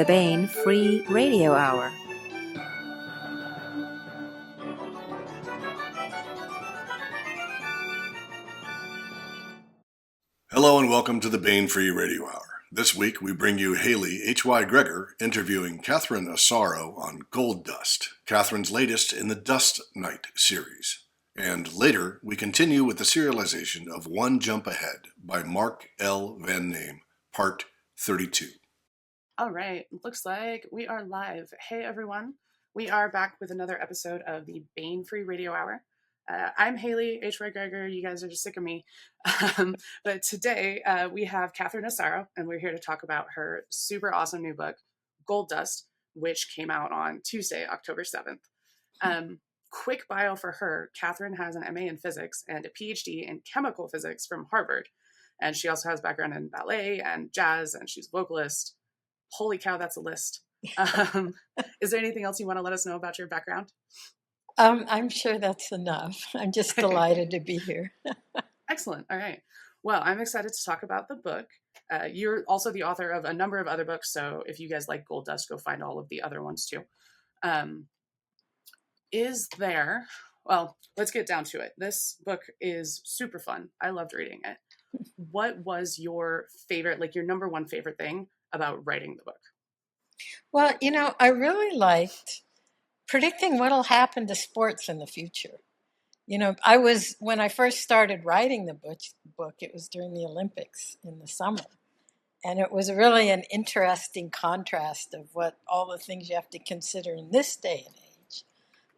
the Baen Free Radio Hour. Hello and welcome to the Baen Free Radio Hour. This week we bring you Hailey H.Y. Gregor interviewing Catherine Asaro on Gold Dust, Catherine's latest in the Dust Night series. And later we continue with the serialization of One Jump Ahead by Mark L. Van Name, Part 32. All right, looks like we are live. Hey everyone, we are back with another episode of the Baen Free Radio Hour. I'm Hailey H.Y. Gregor. You guys are just sick of me. But today we have Catherine Asaro, and we're here to talk about her super awesome new book, Gold Dust, which came out on Tuesday, October 7th. Quick bio for her. Catherine has an MA in physics and a PhD in chemical physics from Harvard. And she also has background in ballet and jazz, and she's a vocalist. Holy cow, that's a list. Is there anything else you want to let us know about your background? I'm sure that's enough. I'm just delighted to be here. Excellent. All right. Well, I'm excited to talk about the book. You're also the author of a number of other books, so if you guys like Gold Dust, go find all of the other ones too. Well, let's get down to it. This book is super fun. I loved reading it. What was your favorite, like your number one favorite thing about writing the book? Well, I really liked predicting what'll happen to sports in the future. When I first started writing the book, it was during the Olympics in the summer. And it was really an interesting contrast of what all the things you have to consider in this day and age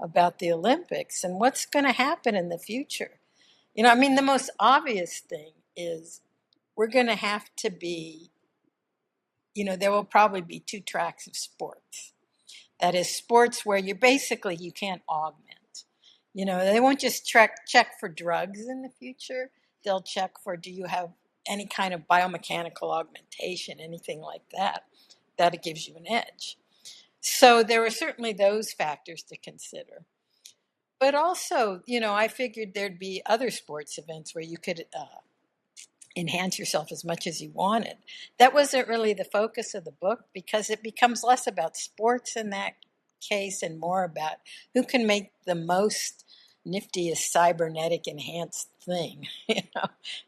about the Olympics and what's going to happen in the future. The most obvious thing is we're going to have to be, there will probably be two tracks of sports. That is sports where you can't augment. They won't just check for drugs in the future. They'll check for, do you have any kind of biomechanical augmentation, anything like that, that it gives you an edge. So there were certainly those factors to consider. But also, I figured there'd be other sports events where you could enhance yourself as much as you wanted. That wasn't really the focus of the book because it becomes less about sports in that case and more about who can make the most niftiest cybernetic enhanced thing.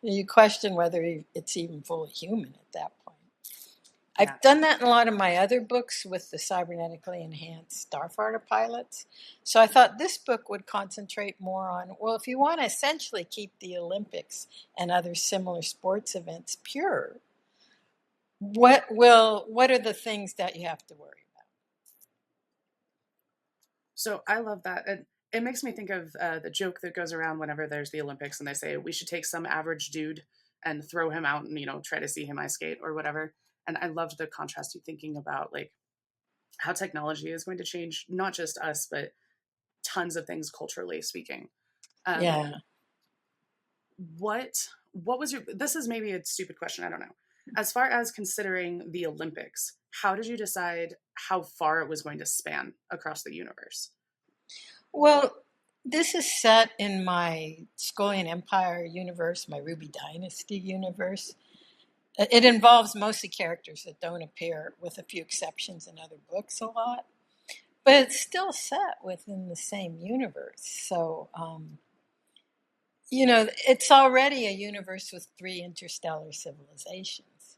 You question whether it's even fully human at that point. Yeah. I've done that in a lot of my other books with the cybernetically enhanced starfighter pilots. So I thought this book would concentrate more on, well, if you want to essentially keep the Olympics and other similar sports events pure, what are the things that you have to worry about? So I love that. It makes me think of the joke that goes around whenever there's the Olympics and they say, we should take some average dude and throw him out and, try to see him ice skate or whatever. And I loved the contrast you thinking about like how technology is going to change, not just us, but tons of things culturally speaking. Yeah. What was this is maybe a stupid question. I don't know. As far as considering the Olympics, how did you decide how far it was going to span across the universe? Well, this is set in my Skolian Empire universe, my Ruby Dynasty universe. It involves mostly characters that don't appear, with a few exceptions, in other books a lot. But it's still set within the same universe. So, it's already a universe with 3 interstellar civilizations.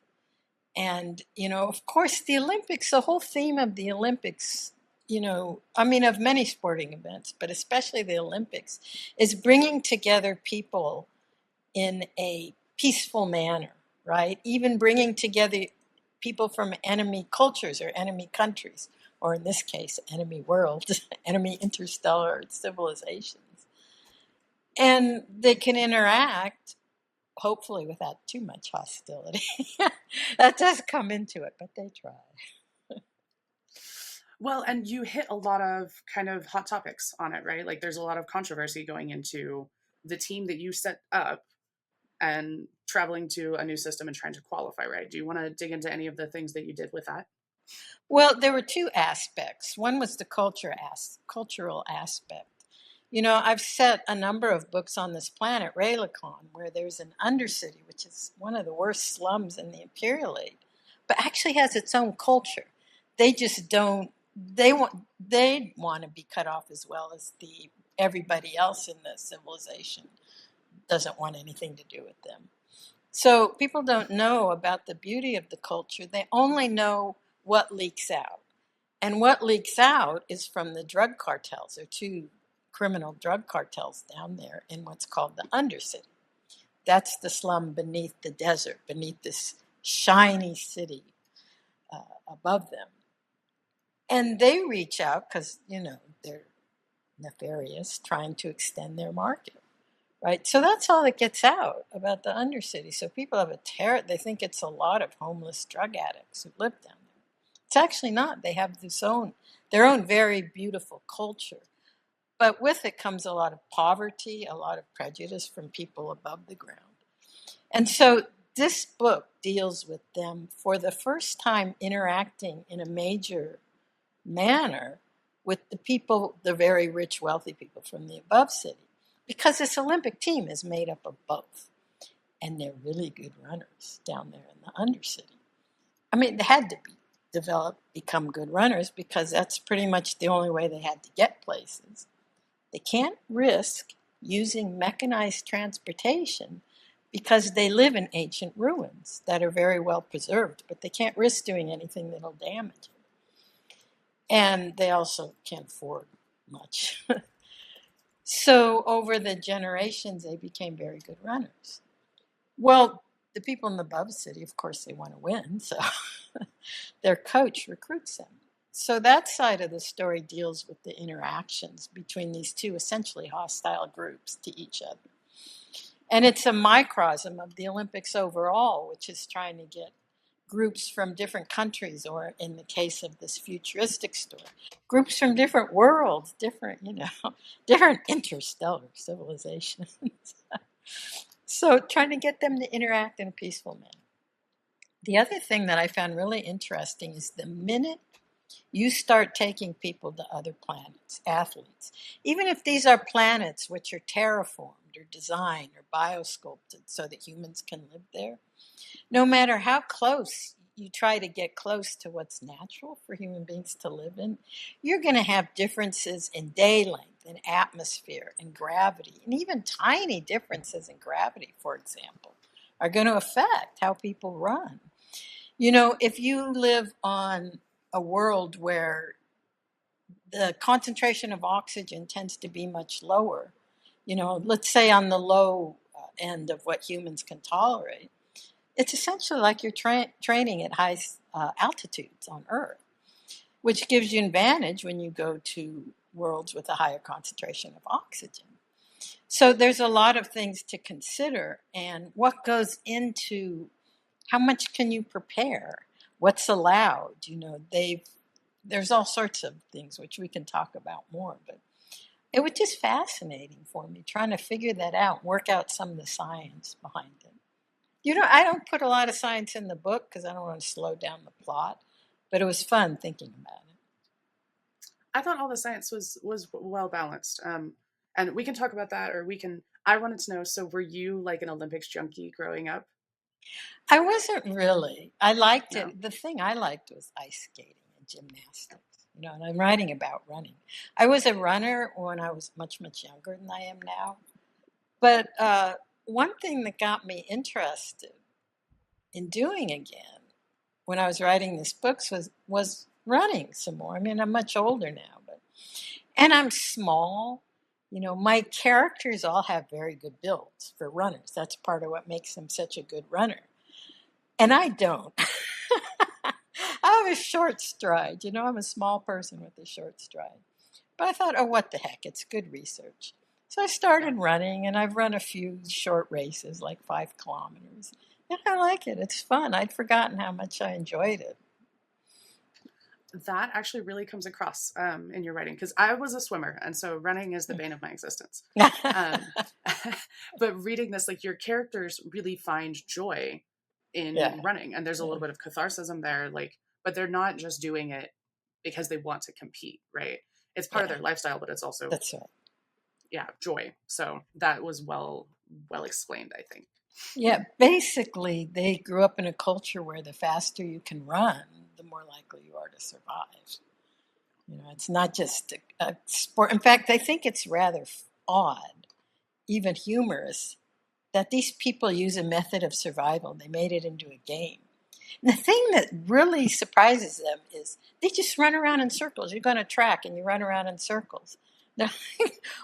And, of course, the Olympics, the whole theme of the Olympics, of many sporting events, but especially the Olympics, is bringing together people in a peaceful manner. Right? Even bringing together people from enemy cultures or enemy countries, or in this case, enemy worlds, enemy interstellar civilizations. And they can interact, hopefully without too much hostility. That does come into it, but they try. Well, and you hit a lot of kind of hot topics on it, right? Like there's a lot of controversy going into the team that you set up and traveling to a new system and trying to qualify, right? Do you want to dig into any of the things that you did with that? Well, there were 2 aspects. One was the cultural aspect. I've set a number of books on this planet, Raylicon, where there's an undercity, which is one of the worst slums in the Imperial Age, but actually has its own culture. they just don't. They want to be cut off as well as everybody else in the civilization doesn't want anything to do with them. So people don't know about the beauty of the culture. They only know what leaks out. And what leaks out is from the drug cartels. There are two criminal drug cartels down there in what's called the Undercity. That's the slum beneath the desert, beneath this shiny city above them. And they reach out because, they're nefarious, trying to extend their market. Right, so that's all that gets out about the Undercity. So people have they think it's a lot of homeless drug addicts who live down there. It's actually not. They have their own very beautiful culture. But with it comes a lot of poverty, a lot of prejudice from people above the ground. And so this book deals with them for the first time interacting in a major manner with the people, the very rich, wealthy people from the above city. Because this Olympic team is made up of both. And they're really good runners down there in the Undercity. I mean, they had to become good runners because that's pretty much the only way they had to get places. They can't risk using mechanized transportation because they live in ancient ruins that are very well preserved, but they can't risk doing anything that'll damage it. And they also can't afford much. So over the generations, they became very good runners. Well, the people in the above city, of course, they want to win, so their coach recruits them. So that side of the story deals with the interactions between these two essentially hostile groups to each other. And it's a microcosm of the Olympics overall, which is trying to get groups from different countries, or in the case of this futuristic story, groups from different worlds, different interstellar civilizations. So trying to get them to interact in a peaceful manner. The other thing that I found really interesting is the minute you start taking people to other planets, athletes, even if these are planets which are terraformed or designed or biosculpted so that humans can live there, no matter how close you try to get close to what's natural for human beings to live in, you're going to have differences in day length, in atmosphere, in gravity, and even tiny differences in gravity, for example, are going to affect how people run. If you live on a world where the concentration of oxygen tends to be much lower, let's say on the low end of what humans can tolerate, it's essentially like you're training at high altitudes on Earth, which gives you an advantage when you go to worlds with a higher concentration of oxygen. So there's a lot of things to consider, and what goes into how much can you prepare, what's allowed. There's all sorts of things which we can talk about more, but it was just fascinating for me trying to figure that out, work out some of the science behind it. I don't put a lot of science in the book because I don't want to slow down the plot, but it was fun thinking about it. I thought all the science was well balanced. And we can talk about that, or I wanted to know, so were you like an Olympics junkie growing up? I wasn't really. I liked it. The thing I liked was ice skating and gymnastics, and I'm writing about running. I was a runner when I was much, much younger than I am now. But one thing that got me interested in doing again when I was writing this book was running some more. I mean, I'm much older now, and I'm small. My characters all have very good builds for runners. That's part of what makes them such a good runner. And I don't. I have a short stride. I'm a small person with a short stride. But I thought, oh, what the heck? It's good research. So I started running, and I've run a few short races, like 5 kilometers. And I like it. It's fun. I'd forgotten how much I enjoyed it. That actually really comes across in your writing, because I was a swimmer, and so running is the bane of my existence. But reading this, like, your characters really find joy in running, and there's a little bit of catharsis there, but they're not just doing it because they want to compete, right? It's part of their lifestyle, but it's also that's right. Yeah, joy. So that was well explained, I think. Yeah, basically, they grew up in a culture where the faster you can run, the more likely you are to survive. It's not just a sport. In fact, I think it's rather odd, even humorous, that these people use a method of survival. They made it into a game. And the thing that really surprises them is they just run around in circles. You go on a track and you run around in circles. Now,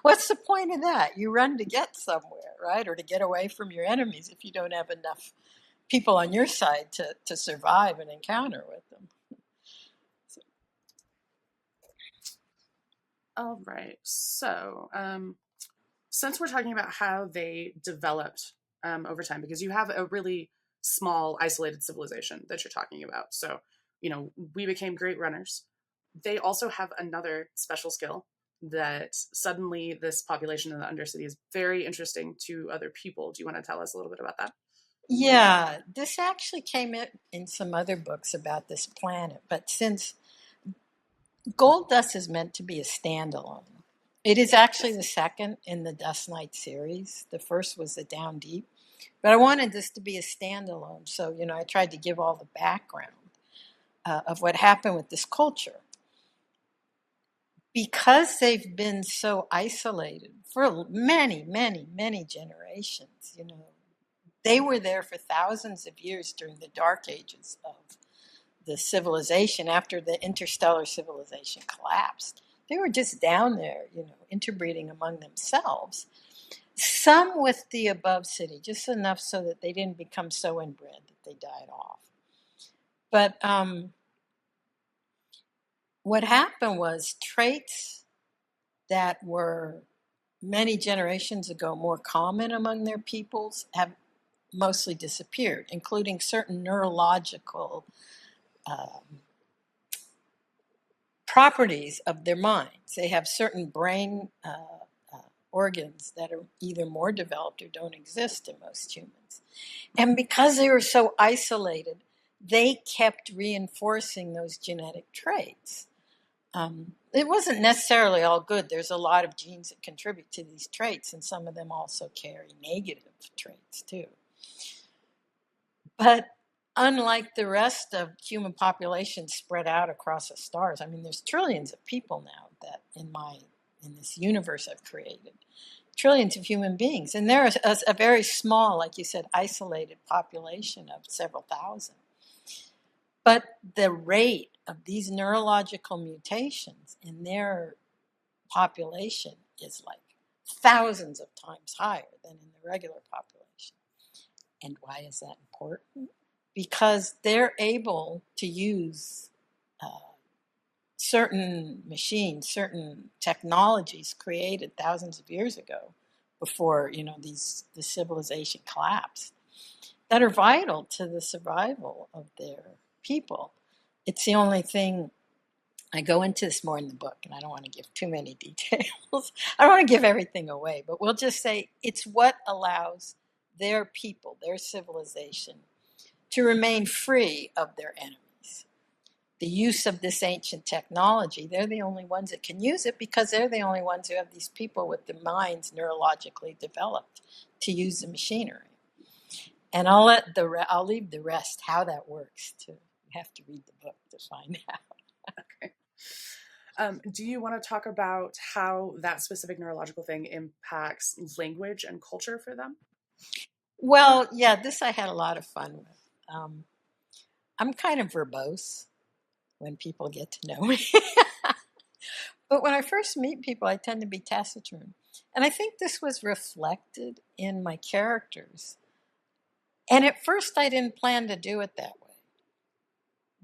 what's the point of that? You run to get somewhere, right? Or to get away from your enemies if you don't have enough people on your side to survive an encounter with them. All right. So, since we're talking about how they developed over time, because you have a really small, isolated civilization that you're talking about. So, we became great runners. They also have another special skill that suddenly this population in the Undercity is very interesting to other people. Do you want to tell us a little bit about that? Yeah, this actually came in some other books about this planet, but since Gold Dust is meant to be a standalone, it is actually the second in the Dust Knight series. The first was the Down Deep, but I wanted this to be a standalone. So, I tried to give all the background of what happened with this culture. Because they've been so isolated for many, many, many generations, they were there for thousands of years during the dark ages of the civilization after the interstellar civilization collapsed. They were just down there, interbreeding among themselves. Some with the above city, just enough so that they didn't become so inbred that they died off. But what happened was traits that were many generations ago more common among their peoples have mostly disappeared, including certain neurological properties of their minds. They have certain brain organs that are either more developed or don't exist in most humans. And because they were so isolated, they kept reinforcing those genetic traits. It wasn't necessarily all good. There's a lot of genes that contribute to these traits, and some of them also carry negative traits too. But unlike the rest of human population spread out across the stars, there's trillions of people now that in this universe I've created, trillions of human beings, and there is a very small, like you said, isolated population of several thousand. But the rate of these neurological mutations in their population is like thousands of times higher than in the regular population. And why is that important? Because they're able to use certain machines, certain technologies created thousands of years ago before, the civilization collapsed, that are vital to the survival of their people. It's the only thing. I go into this more in the book, and I don't want to give too many details. I don't want to give everything away, but we'll just say it's what allows their people, their civilization, to remain free of their enemies. The use of this ancient technology, they're the only ones that can use it because they're the only ones who have these people with the minds neurologically developed to use the machinery. And I'll leave the rest, how that works, to you have to read the book to find out. Okay. Do you want to talk about how that specific neurological thing impacts language and culture for them? Well, yeah, this I had a lot of fun with. I'm kind of verbose when people get to know me. But when I first meet people, I tend to be taciturn. And I think this was reflected in my characters. And at first, I didn't plan to do it that way.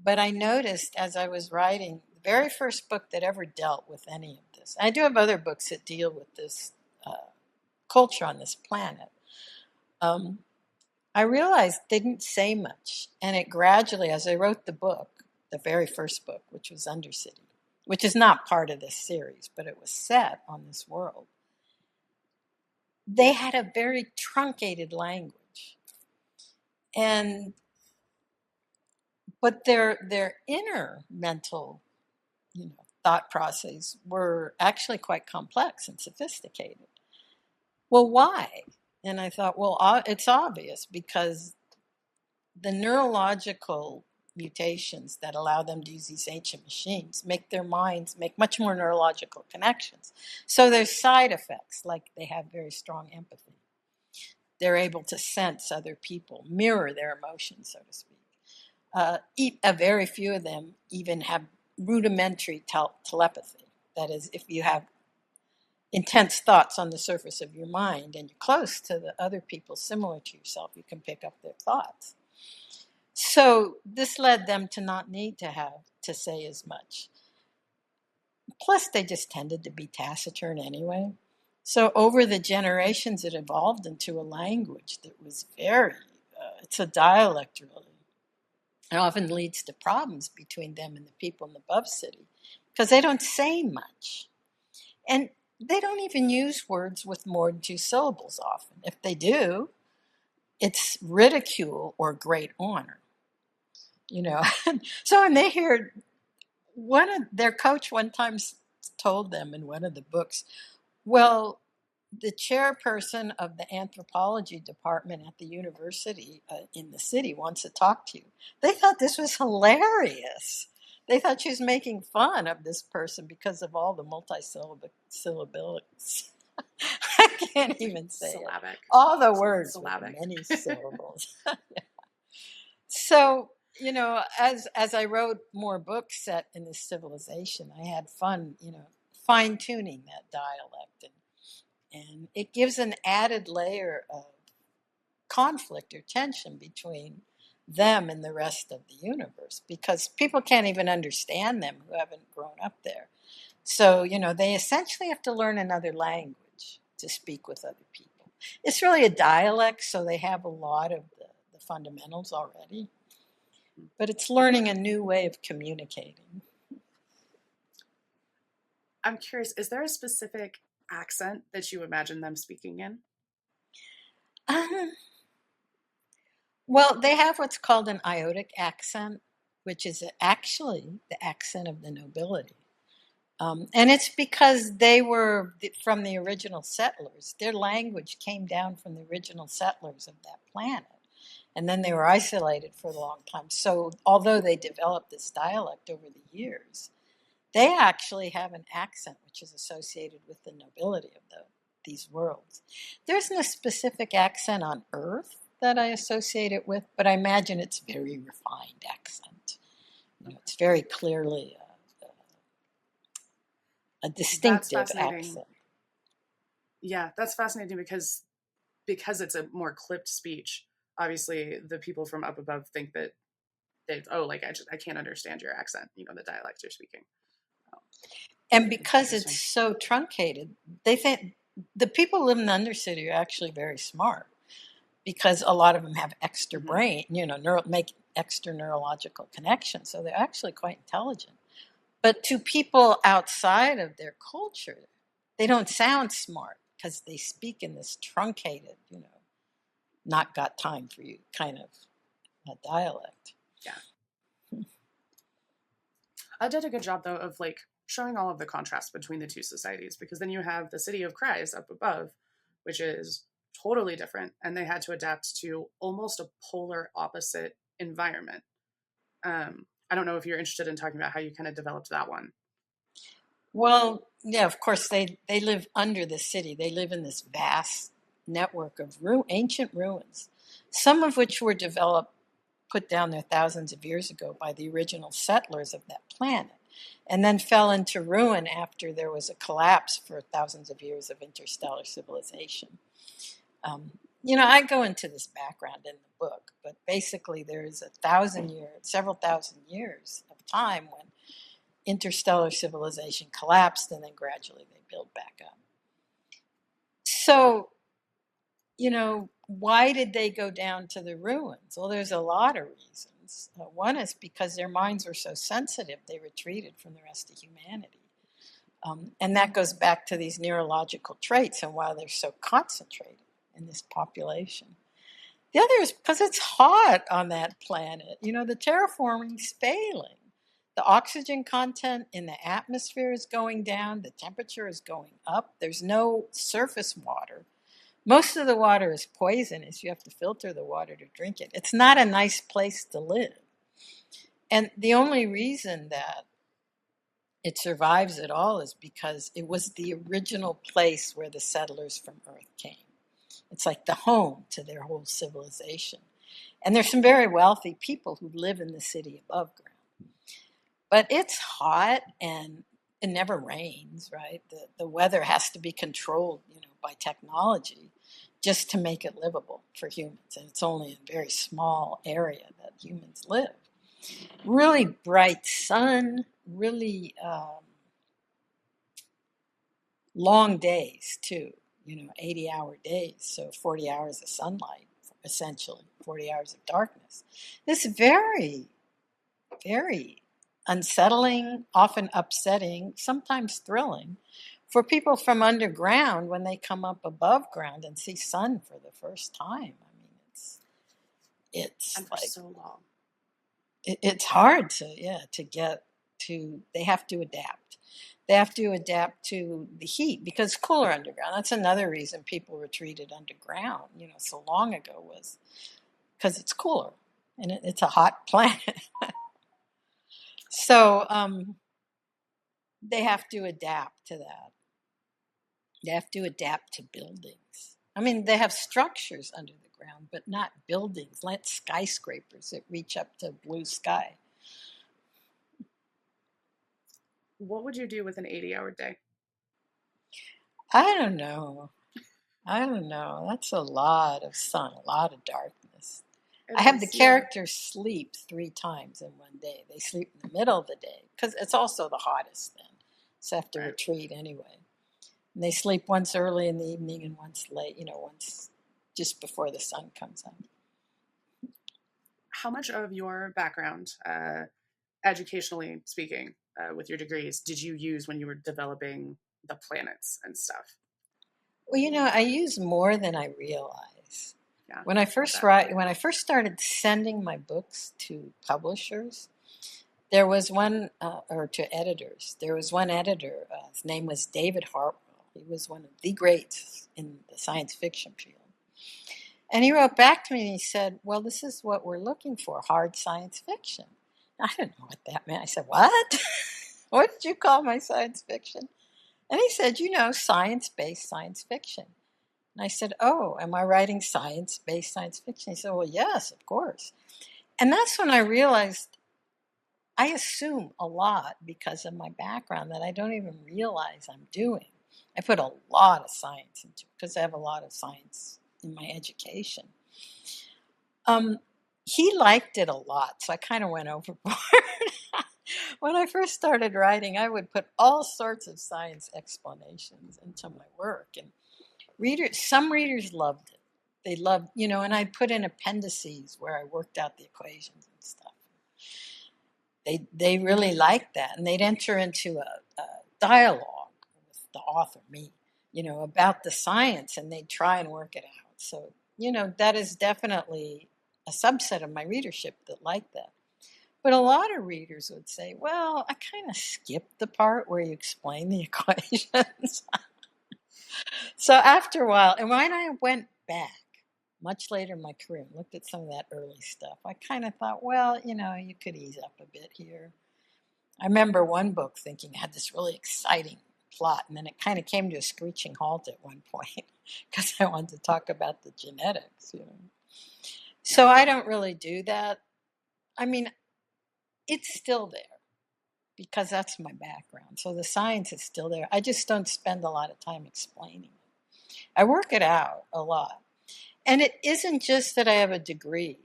But I noticed as I was writing, the very first book that ever dealt with any of this, I do have other books that deal with this culture on this planet, I realized didn't say much. And it gradually, as I wrote the book, the very first book, which was Undercity, which is not part of this series, but it was set on this world, they had a very truncated language. But their inner mental, thought processes were actually quite complex and sophisticated. Well, why? And I thought, well, it's obvious because the neurological mutations that allow them to use these ancient machines make their minds make much more neurological connections. So there's side effects, like they have very strong empathy. They're able to sense other people, mirror their emotions, so to speak. A very few of them even have rudimentary telepathy. That is, if you have intense thoughts on the surface of your mind and you're close to the other people similar to yourself, you can pick up their thoughts. So this led them to not need to have to say as much. Plus, they just tended to be taciturn anyway. So over the generations, it evolved into a language that was it's a dialect really. It often leads to problems between them and the people in the above city because they don't say much. And they don't even use words with more than 2 syllables often. If they do, it's ridicule or great honor. So when they hear, their coach one time told them in one of the books, well, the chairperson of the anthropology department at the university in the city wants to talk to you. They thought this was hilarious. They thought she was making fun of this person because of all the multi-syllables. I can't even say Syllabic. it. All the words Syllabic. with many syllables. Yeah. So, as I wrote more books set in this civilization, I had fun, fine-tuning that dialect. And it gives an added layer of conflict or tension between them and the rest of the universe because people can't even understand them who haven't grown up there. So, they essentially have to learn another language to speak with other people. It's really a dialect, so they have a lot of the fundamentals already. But it's learning a new way of communicating. I'm curious, is there a specific accent that you imagine them speaking in? Well, they have what's called an Iodic accent, which is actually the accent of the nobility. And it's because they were from the original settlers. Their language came down from the original settlers of that planet. And then they were isolated for a long time. So although they developed this dialect over the years, they actually have an accent which is associated with the nobility of these worlds. There's no specific accent on Earth that I associate it with, but I imagine it's very refined accent. It's very clearly a distinctive accent. Yeah, that's fascinating because it's a more clipped speech. Obviously, the people from up above think that I can't understand your accent, the dialect you're speaking. And because it's so truncated, they think the people who live in the Undercity are actually very smart because a lot of them have extra brain, make extra neurological connections. So they're actually quite intelligent. But to people outside of their culture, they don't sound smart because they speak in this truncated, not got time for you kind of a dialect. Yeah. I did a good job, though, of showing all of the contrast between the two societies, because then you have the city of Christ up above, which is totally different, and they had to adapt to almost a polar opposite environment. I don't know if you're interested in talking about how you kind of developed that one. Well, yeah, of course, they live under the city. They live in this vast network of ancient ruins, some of which were put down there thousands of years ago by the original settlers of that planet, and then fell into ruin after there was a collapse for thousands of years of interstellar civilization. I go into this background in the book, but basically there's several thousand years of time when interstellar civilization collapsed and then gradually they build back up. So, why did they go down to the ruins? Well, there's a lot of reasons. One is because their minds were so sensitive, they retreated from the rest of humanity. And that goes back to these neurological traits and why they're so concentrated in this population. The other is because it's hot on that planet. The terraforming's failing. The oxygen content in the atmosphere is going down. The temperature is going up. There's no surface water. Most of the water is poisonous. You have to filter the water to drink it. It's not a nice place to live. And the only reason that it survives at all is because it was the original place where the settlers from Earth came. It's like the home to their whole civilization. And there's some very wealthy people who live in the city above ground. But it's hot and it never rains, right? The weather has to be controlled, by technology just to make it livable for humans. And it's only in a very small area that humans live. Really bright sun, really long days too, 80-hour days. So 40 hours of sunlight, essentially, 40 hours of darkness. This very, very unsettling, often upsetting, sometimes thrilling for people from underground when they come up above ground and see sun for the first time. I mean, it's and for like so long. It's hard to get to. They have to adapt. They have to adapt to the heat because it's cooler underground. That's another reason people retreated underground, so long ago, was because it's cooler and it's a hot planet. So they have to adapt to that. They have to adapt to buildings. I mean, they have structures under the ground, but not buildings, like skyscrapers that reach up to blue sky. What would you do with an 80-hour day? I don't know. That's a lot of sun, a lot of darkness. I have the characters sleep 3 times in one day. They sleep in the middle of the day because it's also the hottest then. So they have to retreat anyway. And they sleep once early in the evening and once late, once just before the sun comes up. How much of your background, educationally speaking, with your degrees, did you use when you were developing the planets and stuff? Well, I use more than I realize. Yeah, when I first started sending my books to publishers, there was one, or to editors. There was one editor. His name was David Hartwell. He was one of the greats in the science fiction field. And he wrote back to me and he said, "Well, this is what we're looking for, hard science fiction." I didn't know what that meant. I said, "What? What did you call my science fiction?" And he said, science-based science fiction. And I said, "Oh, am I writing science-based science fiction?" He said, "Well, yes, of course." And that's when I realized I assume a lot because of my background that I don't even realize I'm doing. I put a lot of science into it because I have a lot of science in my education. He liked it a lot, so I kind of went overboard. When I first started writing, I would put all sorts of science explanations into my work, and some readers loved it. They loved, and I'd put in appendices where I worked out the equations and stuff. They really liked that, and they'd enter into a dialogue with the author, me, about the science, and they'd try and work it out. So, that is definitely a subset of my readership that liked that. But a lot of readers would say, "Well, I kind of skipped the part where you explain the equations." So after a while, and when I went back much later in my career and looked at some of that early stuff, I kind of thought, well, you could ease up a bit here. I remember one book thinking it had this really exciting plot, and then it kind of came to a screeching halt at one point because I wanted to talk about the genetics. So I don't really do that. I mean, it's still there because that's my background. So the science is still there. I just don't spend a lot of time explaining it. I work it out a lot. And it isn't just that I have a degree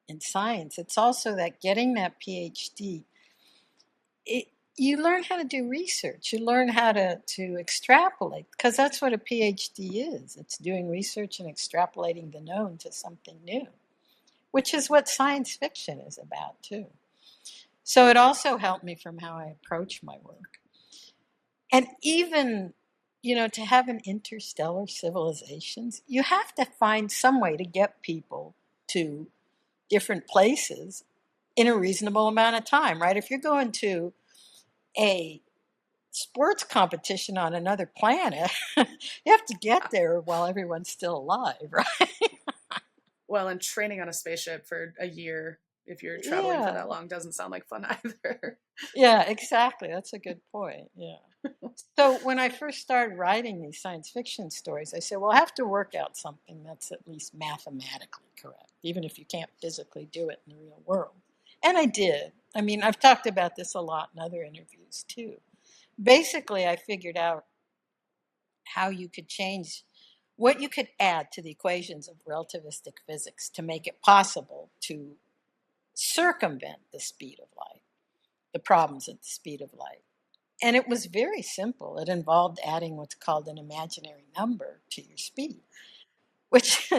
in science. It's also that getting that PhD, you learn how to do research. You learn how to extrapolate, because that's what a PhD is. It's doing research and extrapolating the known to something new, which is what science fiction is about, too. So it also helped me from how I approach my work. And even, to have an interstellar civilizations, you have to find some way to get people to different places in a reasonable amount of time, right? If you're going to a sports competition on another planet, you have to get there while everyone's still alive, right? Well, and training on a spaceship for a year if you're traveling for Yeah. that long, doesn't sound like fun either. Yeah, exactly. That's a good point. Yeah. So when I first started writing these science fiction stories, I said, well, I have to work out something that's at least mathematically correct, even if you can't physically do it in the real world. And I did. I mean, I've talked about this a lot in other interviews too. Basically, I figured out how you could change what you could add to the equations of relativistic physics to make it possible to circumvent the speed of light, the problems at the speed of light. And it was very simple. It involved adding what's called an imaginary number to your speed, which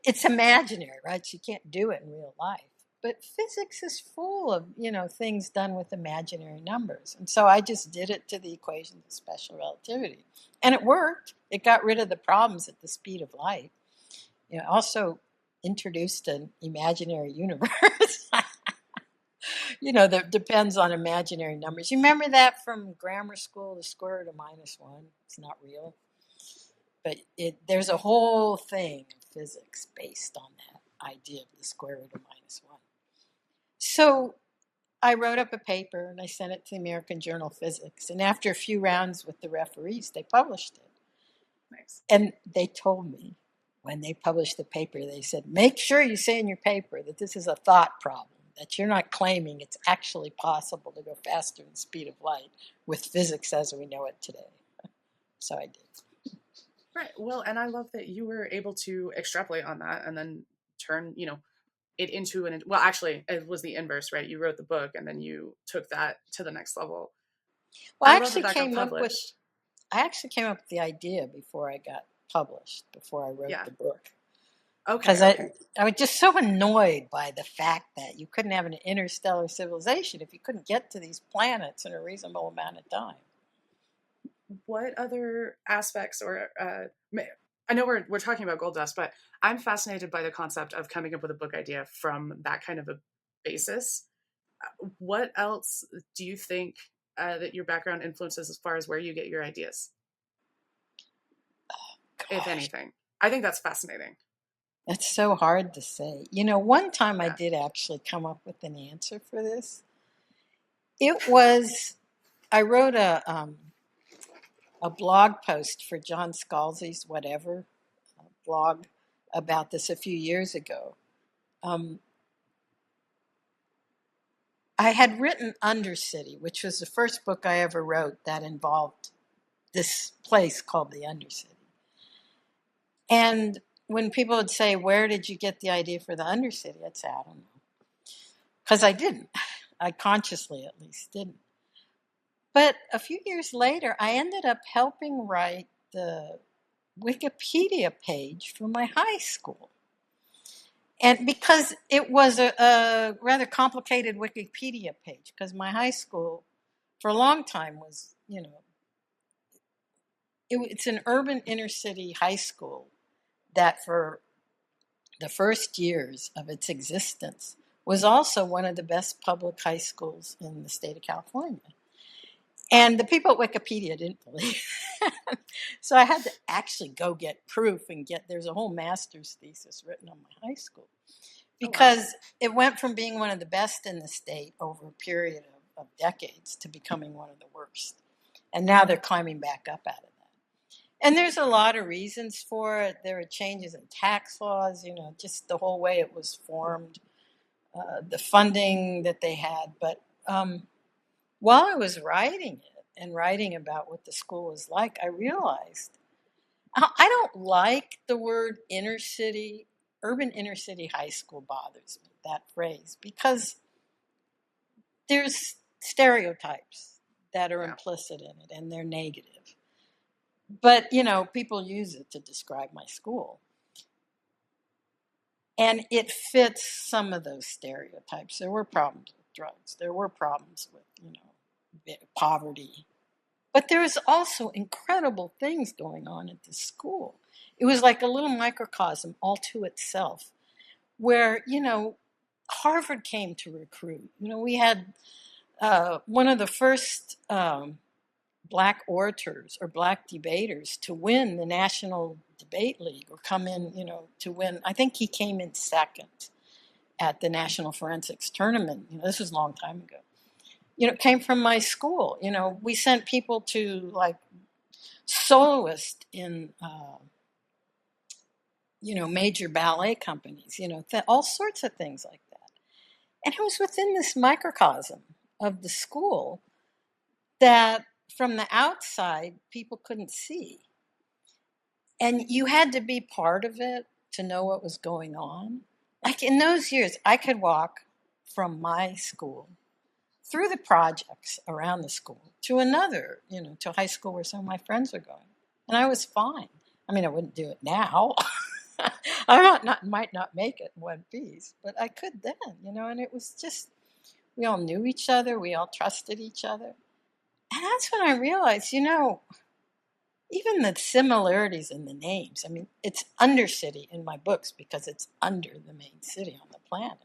it's imaginary, right? So you can't do it in real life. But physics is full of, things done with imaginary numbers. And so I just did it to the equations of special relativity. And it worked. It got rid of the problems at the speed of light. Also introduced an imaginary universe. That depends on imaginary numbers. You remember that from grammar school, the square root of -1? It's not real. But there's a whole thing in physics based on that idea of the square root of -1. So I wrote up a paper and I sent it to the American Journal of Physics. And after a few rounds with the referees, they published it. Nice. And they told me when they published the paper, they said, make sure you say in your paper that this is a thought problem, that you're not claiming it's actually possible to go faster than the speed of light with physics as we know it today. So I did. Right. Well, and I love that you were able to extrapolate on that and then turn, it into well, actually, it was the inverse, right? You wrote the book and then you took that to the next level. Well, I I love that actually got published. came up with the idea before I got published, before I wrote the book. Okay. Because I was just so annoyed by the fact that you couldn't have an interstellar civilization if you couldn't get to these planets in a reasonable amount of time. What other aspects, or I know we're talking about gold dust, but I'm fascinated by the concept of coming up with a book idea from that kind of a basis. What else do you think that your background influences as far as where you get your ideas? If anything, I think that's fascinating. It's so hard to say. One time I did actually come up with an answer for this. It was, I wrote a blog post for John Scalzi's Whatever blog about this a few years ago. I had written Undercity, which was the first book I ever wrote that involved this place called the Undercity. And when people would say, where did you get the idea for the Undercity? I'd say, I don't know. Because I didn't. I consciously, at least, didn't. But a few years later, I ended up helping write the Wikipedia page for my high school. And because it was a rather complicated Wikipedia page, because my high school for a long time was, it's an urban inner city high school that for the first years of its existence was also one of the best public high schools in the state of California. And the people at Wikipedia didn't believe it. So I had to actually go get proof and there's a whole master's thesis written on my high school. Because it went from being one of the best in the state over a period of decades to becoming one of the worst. And now they're climbing back up out of that. And there's a lot of reasons for it. There are changes in tax laws, just the whole way it was formed, the funding that they had. But while I was writing it and writing about what the school was like, I realized I don't like the word inner city. Urban inner city high school bothers me, that phrase, because there's stereotypes that are implicit in it and they're negative. But, people use it to describe my school. And it fits some of those stereotypes. There were problems with drugs. There were problems with, poverty. But there was also incredible things going on at the school. It was like a little microcosm all to itself where, Harvard came to recruit. We had one of the first Black orators or Black debaters to win the National Debate League or come in, to win. I think he came in second at the National Forensics Tournament, this was a long time ago, came from my school. We sent people to like soloists in, major ballet companies, all sorts of things like that. And it was within this microcosm of the school that from the outside, people couldn't see. And you had to be part of it to know what was going on. Like in those years, I could walk from my school through the projects around the school to another, to high school where some of my friends were going. And I was fine. I mean, I wouldn't do it now. I might not make it in one piece, but I could then, and it was just, we all knew each other. We all trusted each other. And that's when I realized, even the similarities in the names. I mean, it's Undercity in my books because it's under the main city on the planet.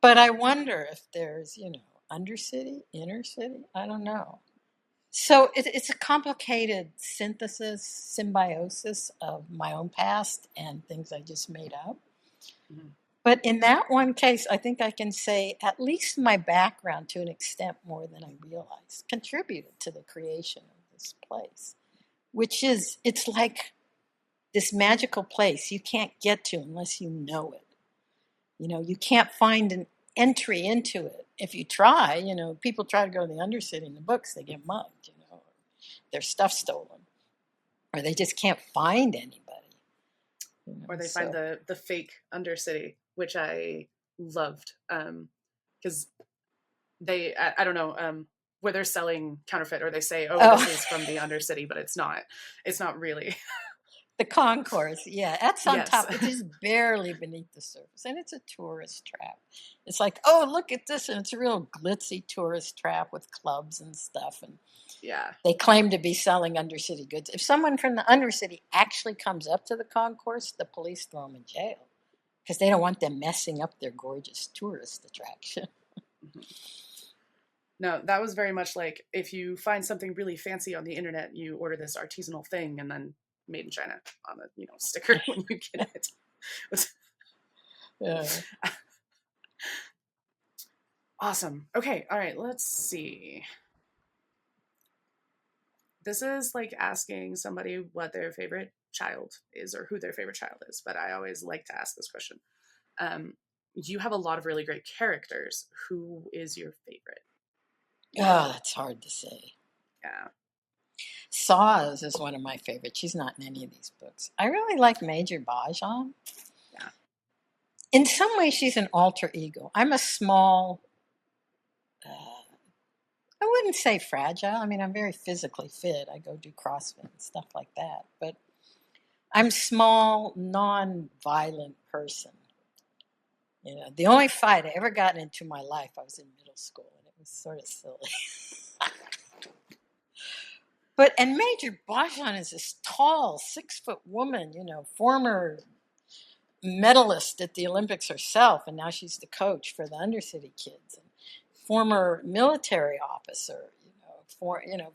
But I wonder if there's, Undercity, Inner City. I don't know. So it's a complicated synthesis, symbiosis of my own past and things I just made up. Mm-hmm. But in that one case, I think I can say at least my background, to an extent more than I realized, contributed to the creation of this place, which is, it's like this magical place you can't get to unless you know it. You can't find an entry into it. If you try, people try to go to the Undercity in the books, they get mugged, their stuff stolen, or they just can't find anybody. Or they find the fake Undercity, which I loved, because I don't know, where they're selling counterfeit, or they say, this is from the Undercity, but it's not really. The concourse, yeah, that's on top. It is barely beneath the surface, and it's a tourist trap. It's like, look at this, and it's a real glitzy tourist trap with clubs and stuff, and they claim to be selling Undercity goods. If someone from the Undercity actually comes up to the concourse, the police throw them in jail because they don't want them messing up their gorgeous tourist attraction. Mm-hmm. No, that was very much like if you find something really fancy on the internet, you order this artisanal thing and then made in China on the sticker when you get it. Yeah. Awesome. Okay. All right. Let's see. This is like asking somebody what their favorite child is or who their favorite child is, but I always like to ask this question. You have a lot of really great characters. Who is your favorite? Oh, that's hard to say. Yeah. Saws is one of my favorites. She's not in any of these books. I really like Major Bajan. Yeah. In some ways, she's an alter ego. I'm a small, I wouldn't say fragile. I mean, I'm very physically fit. I go do CrossFit and stuff like that. But I'm small, non-violent person. The only fight I ever got into in my life, I was in middle school, and it was sort of silly. And Major Bajan is this tall, 6-foot woman, former medalist at the Olympics herself, and now she's the coach for the Undercity kids. And former military officer,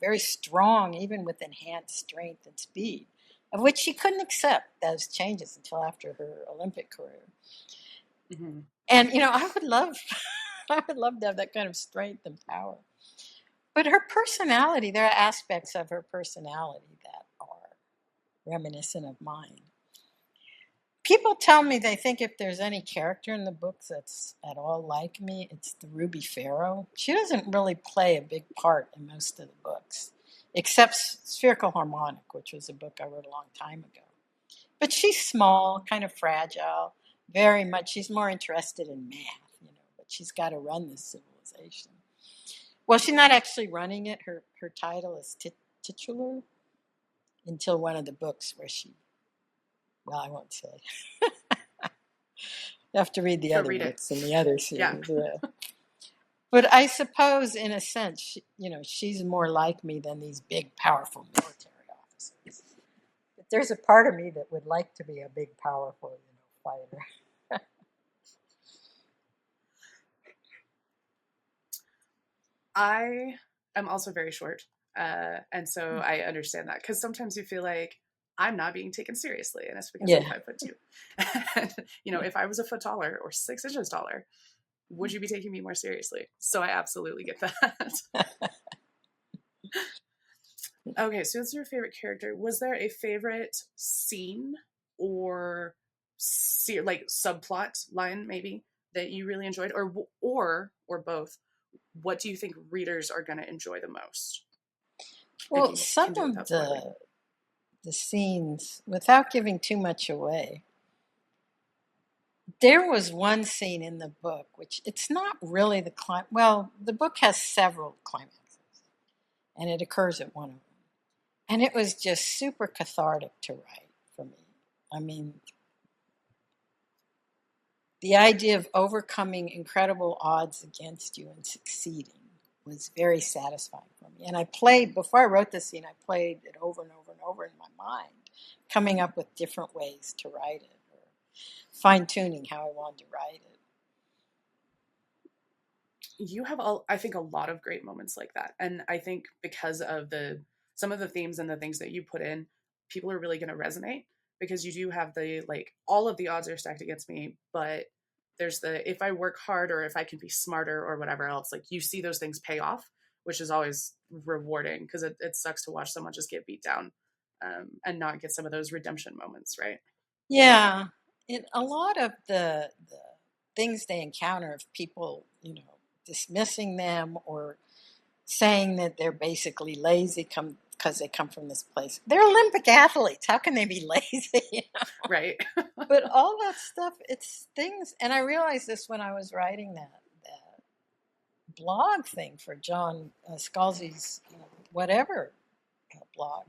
very strong, even with enhanced strength and speed, of which she couldn't accept those changes until after her Olympic career. Mm-hmm. And I would love to have that kind of strength and power. But her personality, there are aspects of her personality that are reminiscent of mine. People tell me they think if there's any character in the books that's at all like me, it's the Ruby Pharaoh. She doesn't really play a big part in most of the books, except Spherical Harmonic, which was a book I wrote a long time ago. But she's small, kind of fragile, very much. She's more interested in math, but she's got to run this civilization. Well, she's not actually running it. Her title is titular until one of the books where I won't say. You have to read the other books in the other series. Yeah. But I suppose, in a sense, she's more like me than these big, powerful military officers. But there's a part of me that would like to be a big, powerful, fighter. I am also very short, and so I understand that, because sometimes you feel like I'm not being taken seriously, and it's because I'm Yeah. 5'2". And, if I was a foot taller or 6 inches taller, would you be taking me more seriously? So I absolutely get that. Okay, so what's your favorite character? Was there a favorite scene or like subplot line maybe that you really enjoyed, or both? What do you think readers are going to enjoy the most? If Well, you some can do it of without spoiling. the scenes, without giving too much away, there was one scene in the book, which it's not really well, the book has several climaxes, and it occurs at one of them. And it was just super cathartic to write for me. I mean, the idea of overcoming incredible odds against you and succeeding was very satisfying for me. And before I wrote this scene, I played it over and over and over in my mind, coming up with different ways to write it, or fine-tuning how I wanted to write it. You have, I think, a lot of great moments like that. And I think because of some of the themes and the things that you put in, people are really going to resonate, because you do have all of the odds are stacked against me, but there's if I work hard, or if I can be smarter, or whatever else, like, you see those things pay off, which is always rewarding, because it sucks to watch someone just get beat down, and not get some of those redemption moments, right? Yeah. A lot of the things they encounter of people, dismissing them or saying that they're basically lazy because they come from this place. They're Olympic athletes. How can they be lazy? Right. But all that stuff, it's things. And I realized this when I was writing that blog thing for John Scalzi's whatever blog.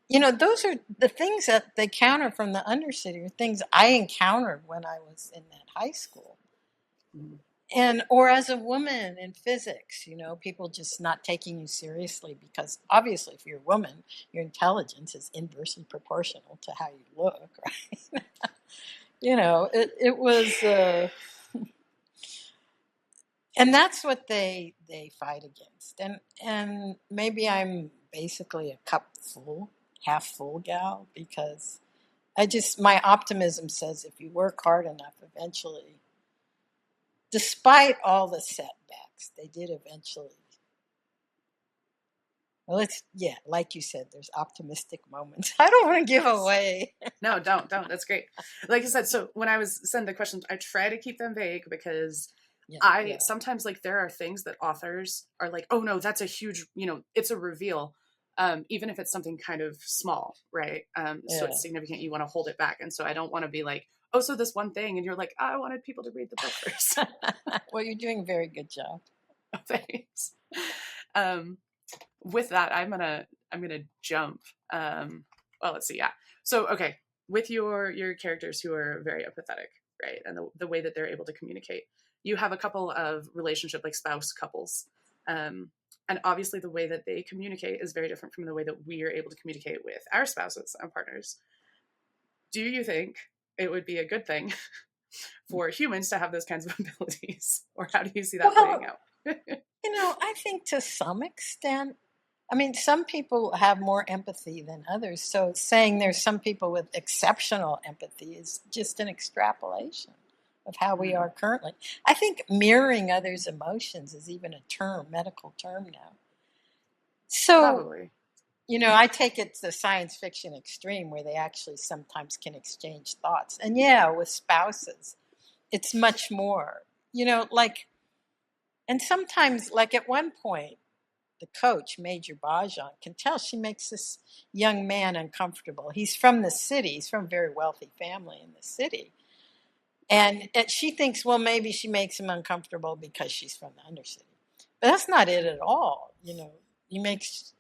Those are the things that they counter from the undercity, or things I encountered when I was in that high school. Mm-hmm. Or as a woman in physics, people just not taking you seriously because obviously if you're a woman, your intelligence is inversely proportional to how you look, right? It was, and that's what they fight against. And maybe I'm basically a cup full, half full gal, because my optimism says if you work hard enough, eventually, despite all the setbacks, they did eventually. Well, like you said, there's optimistic moments. I don't want to give away. No, don't. That's great. Like I said, so when I was sending the questions, I try to keep them vague, because sometimes, like, there are things that authors are like, oh no, that's a huge, it's a reveal. Even if it's something kind of small, right? So it's significant, you want to hold it back. And so I don't want to be like, oh, so this one thing, and you're like, I wanted people to read the book first. Well, you're doing a very good job. Thanks. With that, I'm gonna jump. Well, let's see. Yeah. So, okay, with your characters who are very empathetic, right, and the way that they're able to communicate, you have a couple of relationship, like spouse couples, and obviously the way that they communicate is very different from the way that we are able to communicate with our spouses and partners. Do you think it would be a good thing for humans to have those kinds of abilities, or how do you see that playing out? I think to some extent. I mean, some people have more empathy than others. So saying there's some people with exceptional empathy is just an extrapolation of how we are currently. I think mirroring others' emotions is even a medical term now. So, probably. I take it to the science fiction extreme where they actually sometimes can exchange thoughts. And with spouses, it's much more, and sometimes, like at one point, the coach, Major Bajan, can tell she makes this young man uncomfortable. He's from the city. He's from a very wealthy family in the city. And she thinks, well, maybe she makes him uncomfortable because she's from the undercity. But that's not it at all.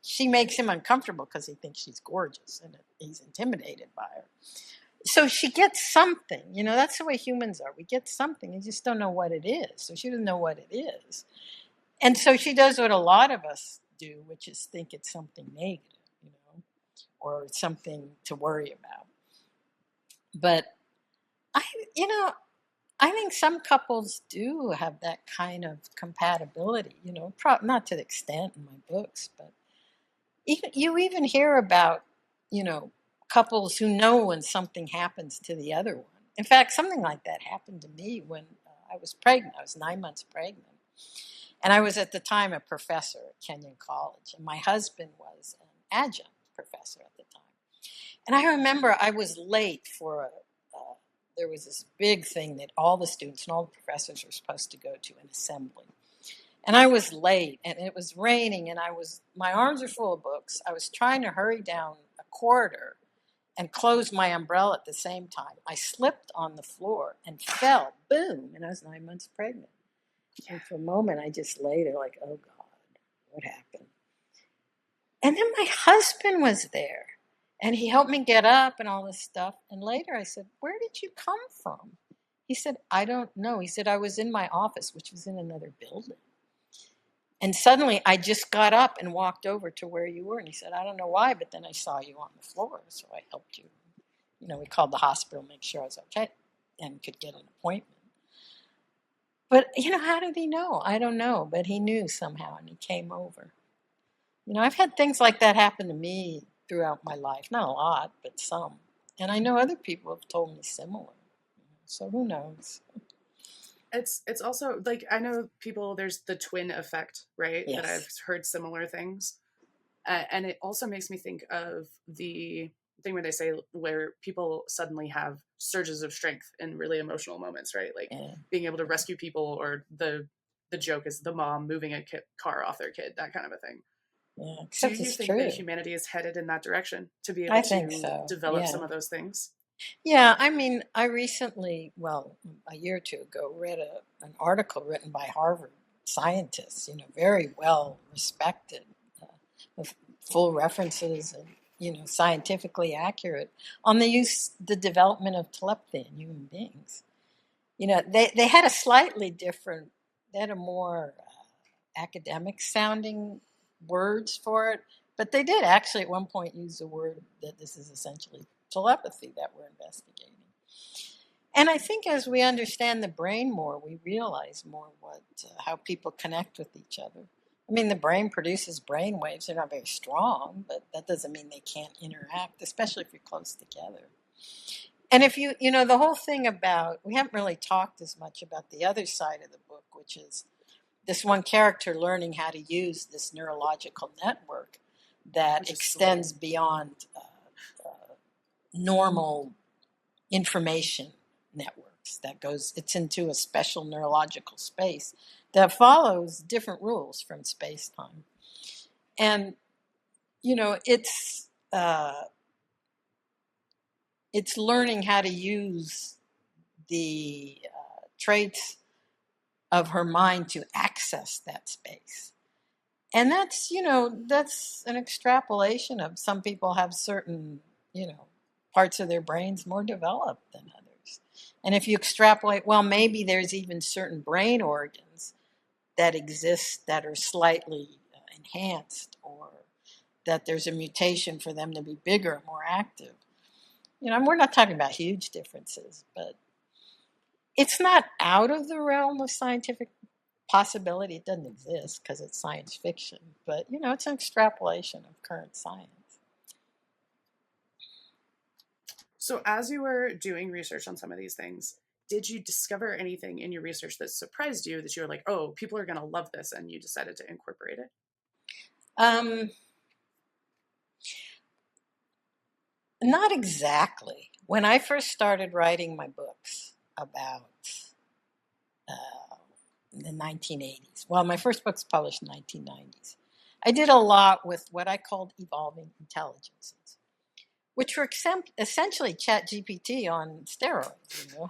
She makes him uncomfortable because he thinks she's gorgeous and he's intimidated by her. So she gets something. That's the way humans are. We get something. You just don't know what it is. So she doesn't know what it is. And so she does what a lot of us do, which is think it's something negative, or something to worry about. But I think some couples do have that kind of compatibility, not to the extent in my books, but you even hear about, couples who know when something happens to the other one. In fact, something like that happened to me when I was pregnant. I was 9 months pregnant. And I was at the time a professor at Kenyon College. And my husband was an adjunct professor at the time. And I remember I was late for there was this big thing that all the students and all the professors were supposed to go to, an assembly. And I was late, and it was raining, and my arms were full of books. I was trying to hurry down a corridor and close my umbrella at the same time. I slipped on the floor and fell, boom, and I was 9 months pregnant. And for a moment, I just lay there like, oh, God, what happened? And then my husband was there, and he helped me get up and all this stuff. And later I said, where did you come from? He said, I don't know. He said, I was in my office, which was in another building. And suddenly I just got up and walked over to where you were. And he said, I don't know why, but then I saw you on the floor. So I helped you. You know, we called the hospital, make sure I was okay and could get an appointment. But, you know, how did he know? I don't know. But he knew somehow, and he came over. You know, I've had things like that happen to me throughout my life. Not a lot, but some. And I know other people have told me similar. So who knows? It's also like, I know people, there's the twin effect, right? Yes. That I've heard similar things. And it also makes me think of the thing where they say where people suddenly have surges of strength in really emotional moments, right? Like being able to rescue people, or the joke is the mom moving a car off their kid, that kind of a thing. Yeah, Do you think that humanity is headed in that direction to be able to develop some of those things? Yeah, I mean, I recently, well, a year or two ago, read an article written by Harvard scientists, you know, very well respected, with full references and, you know, scientifically accurate, on the development of telepathy in human beings. You know, they had a slightly different, they had a more academic sounding words for it, but they did actually at one point use the word that this is essentially telepathy that we're investigating. And I think as we understand the brain more, we realize more how people connect with each other. I mean, the brain produces brain waves. They're not very strong, but that doesn't mean they can't interact, especially if you're close together. And if you know, the whole thing about, we haven't really talked as much about the other side of the book, which is this one character learning how to use this neurological network that extends beyond normal information networks. It's into a special neurological space that follows different rules from space-time. And, you know, it's learning how to use the traits of her mind to access that space. And that's, you know, that's an extrapolation of, some people have certain, you know, parts of their brains more developed than others. And if you extrapolate, well, maybe there's even certain brain organs that exist that are slightly enhanced, or that there's a mutation for them to be bigger, more active. You know, we're not talking about huge differences, but it's not out of the realm of scientific possibility. It doesn't exist because it's science fiction, but, you know, it's an extrapolation of current science. So as you were doing research on some of these things, did you discover anything in your research that surprised you, that you were like, oh, people are going to love this, and you decided to incorporate it? Not exactly. When I first started writing my books about the 1980s, well, my first book's published in the 1990s, I did a lot with what I called evolving intelligences, which were essentially ChatGPT on steroids, you know.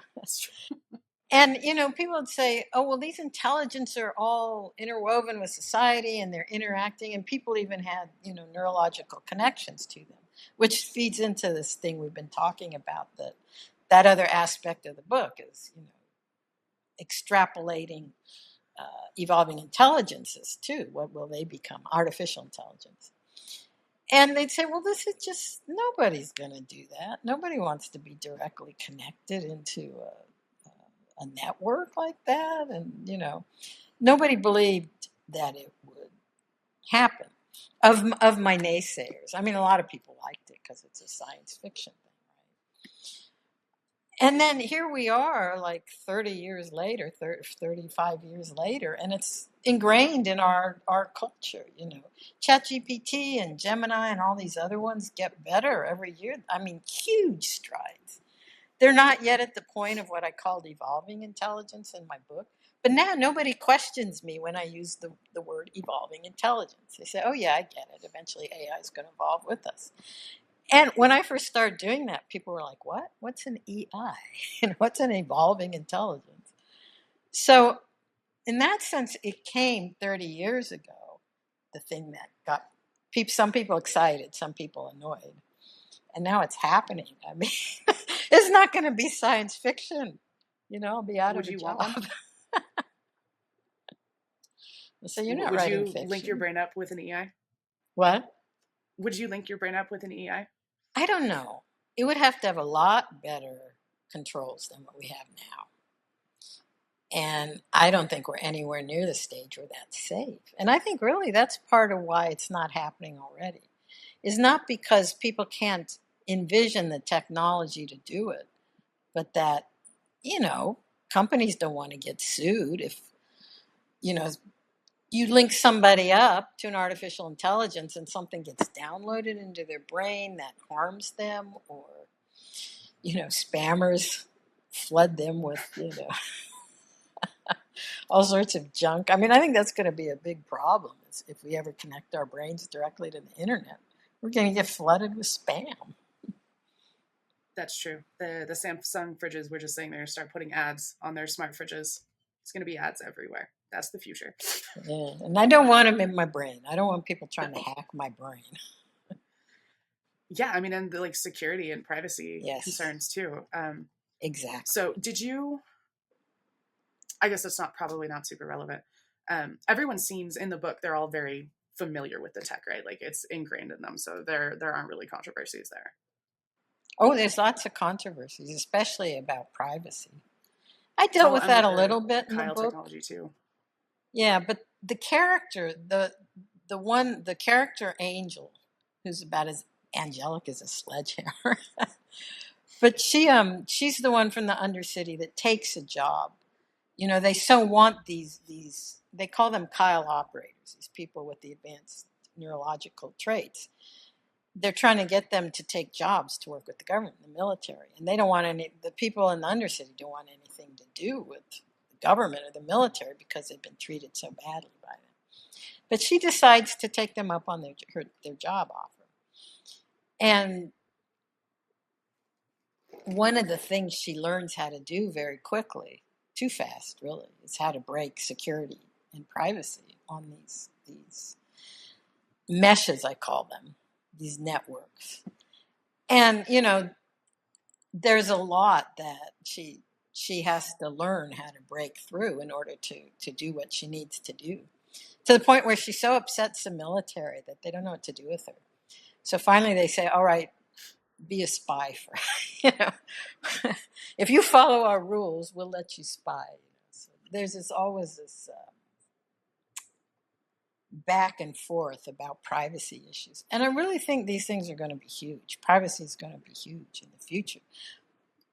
And, you know, people would say, oh, well, these intelligences are all interwoven with society and they're interacting, and people even had, you know, neurological connections to them, which feeds into this thing we've been talking about, that other aspect of the book is, you know, extrapolating evolving intelligences too. What will they become? Artificial intelligence. And they'd say, well, this is just, nobody's going to do that. Nobody wants to be directly connected into a network like that. And, you know, nobody believed that it would happen. of my naysayers. I mean, a lot of people liked it because it's a science fiction thing, right? And then here we are, like 30 years later, 35 years later, and it's ingrained in our culture. ChatGPT and Gemini and all these other ones get better every year. I mean, huge strides. They're not yet at the point of what I called evolving intelligence in my book. But now nobody questions me when I use the word evolving intelligence. They say, oh, yeah, I get it. Eventually AI is going to evolve with us. And when I first started doing that, people were like, what? What's an EI? And what's an evolving intelligence? So in that sense, it came 30 years ago, the thing that got some people excited, some people annoyed. And now it's happening. I mean, it's not going to be science fiction. I'll be out of a job. Want one? So you're not writing fiction. Would you link your brain up with an EI? What? Would you link your brain up with an EI? I don't know. It would have to have a lot better controls than what we have now. And I don't think we're anywhere near the stage where that's safe. And I think really that's part of why it's not happening already. It's not because people can't envision the technology to do it, but that, companies don't want to get sued if, you link somebody up to an artificial intelligence and something gets downloaded into their brain that harms them, or, spammers flood them with, all sorts of junk. I mean, I think that's going to be a big problem if we ever connect our brains directly to the internet. We're going to get flooded with spam. That's true. The Samsung fridges were just saying they're going to start putting ads on their smart fridges. It's going to be ads everywhere. That's the future. Yeah, and I don't want them in my brain. I don't want people trying to hack my brain. Yeah, I mean, and the security and privacy concerns too. Exactly. So did you, I guess it's probably not super relevant. Everyone seems in the book, they're all very familiar with the tech, right? Like it's ingrained in them. So there aren't really controversies there. Oh, there's lots of controversies, especially about privacy. I dealt with that a little bit in the book. Technology too. Yeah, but the character, the character Angel, who's about as angelic as a sledgehammer, but she's the one from the Undercity that takes a job. They so want these they call them Kyle operators, these people with the advanced neurological traits. They're trying to get them to take jobs to work with the government, the military, and they don't want the people in the Undercity don't want anything to do with the government or the military because they've been treated so badly by them. But she decides to take them up on their job offer. And one of the things she learns how to do very quickly, too fast really, is how to break security and privacy on these meshes, I call them, these networks. And, there's a lot that she has to learn how to break through in order to do what she needs to do, to the point where she so upsets the military that they don't know what to do with her. So finally they say, all right, be a spy for, if you follow our rules, we'll let you spy. So there's always this back and forth about privacy issues. And I really think these things are going to be huge. Privacy is going to be huge in the future.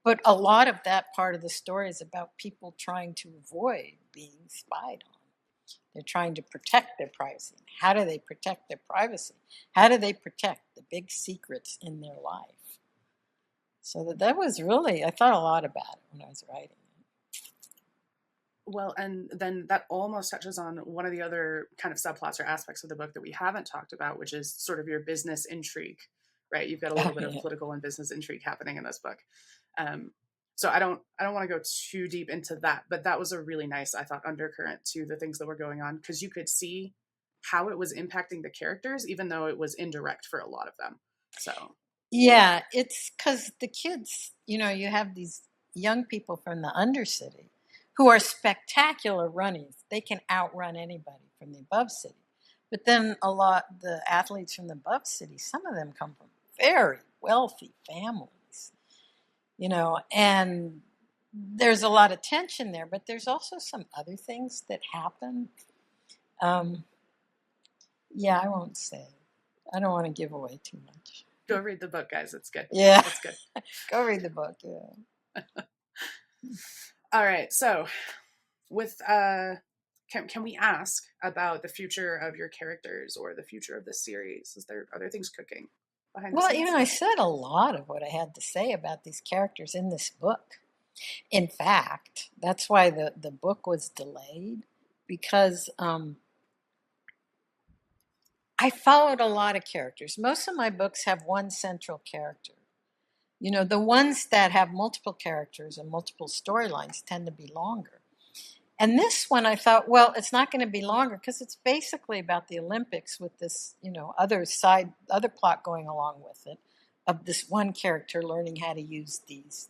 But a lot of that part of the story is about people trying to avoid being spied on. They're trying to protect their privacy. How do they protect their privacy? How do they protect the big secrets in their life? So that was really, I thought a lot about it when I was writing it. Well, and then that almost touches on one of the other kind of subplots or aspects of the book that we haven't talked about, which is sort of your business intrigue, right? You've got a little bit of political and business intrigue happening in this book. So I don't want to go too deep into that, but that was a really nice, I thought, undercurrent to the things that were going on, because you could see how it was impacting the characters, even though it was indirect for a lot of them. So yeah, it's because the kids, you have these young people from the Undercity who are spectacular runners. They can outrun anybody from the above city. But then the athletes from the above city, some of them come from very wealthy families. And there's a lot of tension there, but there's also some other things that happen. Yeah, I won't say. I don't want to give away too much. Go read the book, guys. It's good. Yeah. It's good. Go read the book. Yeah. All right. So, with can we ask about the future of your characters or the future of this series? Are there things cooking behind the Well, scenes? I said a lot of what I had to say about these characters in this book. In fact, that's why the book was delayed, because I followed a lot of characters. Most of my books have one central character. The ones that have multiple characters and multiple storylines tend to be longer. And this one, I thought, well, it's not going to be longer because it's basically about the Olympics with this, other plot going along with it, of this one character learning how to use these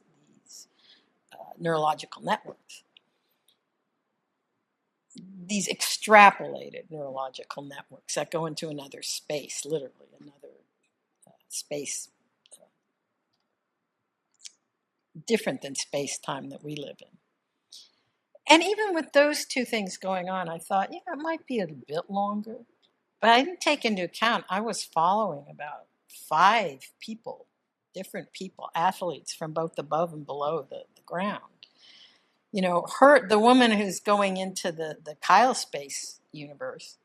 neurological networks, these extrapolated neurological networks that go into another space, literally another space, different than space-time that we live in. And even with those two things going on, I thought, it might be a bit longer. But I didn't take into account, I was following about 5 people, different people, athletes from both above and below the ground. The woman who's going into the Kyle Space universe,